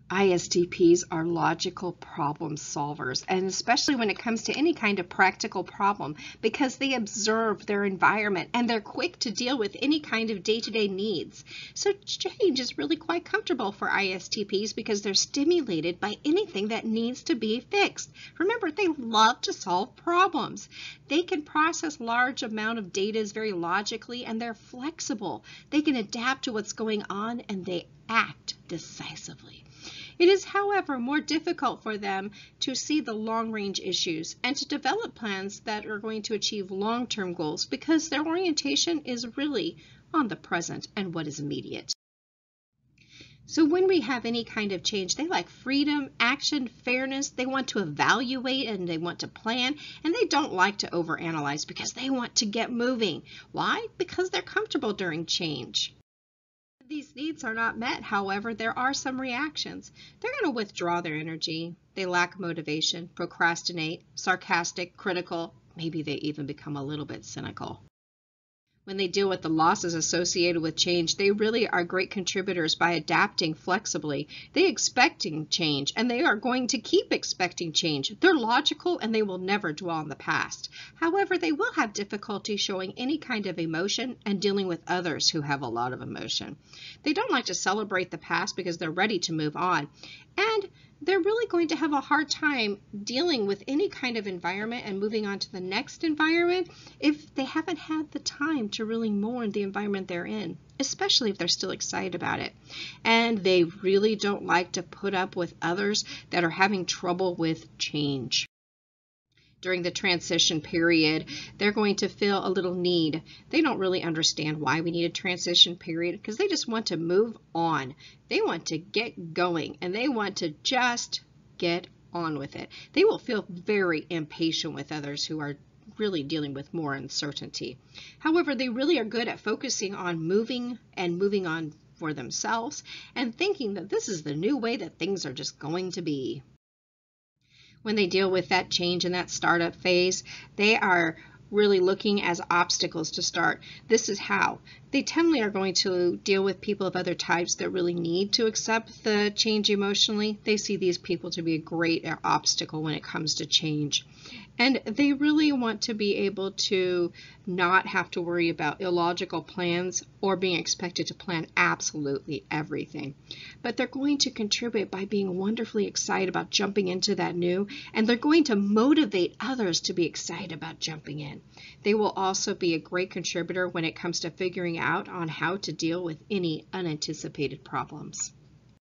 ISTPs are logical problem solvers, and especially when it comes to any kind of practical problem, because they observe their environment and they're quick to deal with any kind of day-to-day needs. So change is really quite comfortable for ISTPs because they're stimulated by anything that needs to be fixed. Remember, they love to solve problems. They can process large amount of data very logically, and they're flexible. They can adapt to what's going on, and they act decisively. It is, however, more difficult for them to see the long-range issues and to develop plans that are going to achieve long-term goals because their orientation is really on the present and what is immediate. So when we have any kind of change, they like freedom, action, fairness. They want to evaluate and they want to plan, and they don't like to overanalyze because they want to get moving. Why? Because they're comfortable during change. These needs are not met, however, there are some reactions. They're going to withdraw their energy. They lack motivation, procrastinate, sarcastic, critical. Maybe they even become a little bit cynical. When they deal with the losses associated with change, they really are great contributors by adapting flexibly. They expecting change, and they are going to keep expecting change. They're logical, and they will never dwell on the past. However, they will have difficulty showing any kind of emotion and dealing with others who have a lot of emotion. They don't like to celebrate the past because they're ready to move on. And they're really going to have a hard time dealing with any kind of environment and moving on to the next environment if they haven't had the time to really mourn the environment they're in, especially if they're still excited about it. And they really don't like to put up with others that are having trouble with change. During the transition period, they're going to feel a little need. They don't really understand why we need a transition period because they just want to move on. They want to get going, and they want to just get on with it. They will feel very impatient with others who are really dealing with more uncertainty. However, they really are good at focusing on moving on for themselves and thinking that this is the new way that things are just going to be. When they deal with that change in that startup phase, they are really looking as obstacles to start. This is how. They generally are going to deal with people of other types that really need to accept the change emotionally. They see these people to be a great obstacle when it comes to change. And they really want to be able to not have to worry about illogical plans or being expected to plan absolutely everything. But they're going to contribute by being wonderfully excited about jumping into that new, and they're going to motivate others to be excited about jumping in. They will also be a great contributor when it comes to figuring out on how to deal with any unanticipated problems.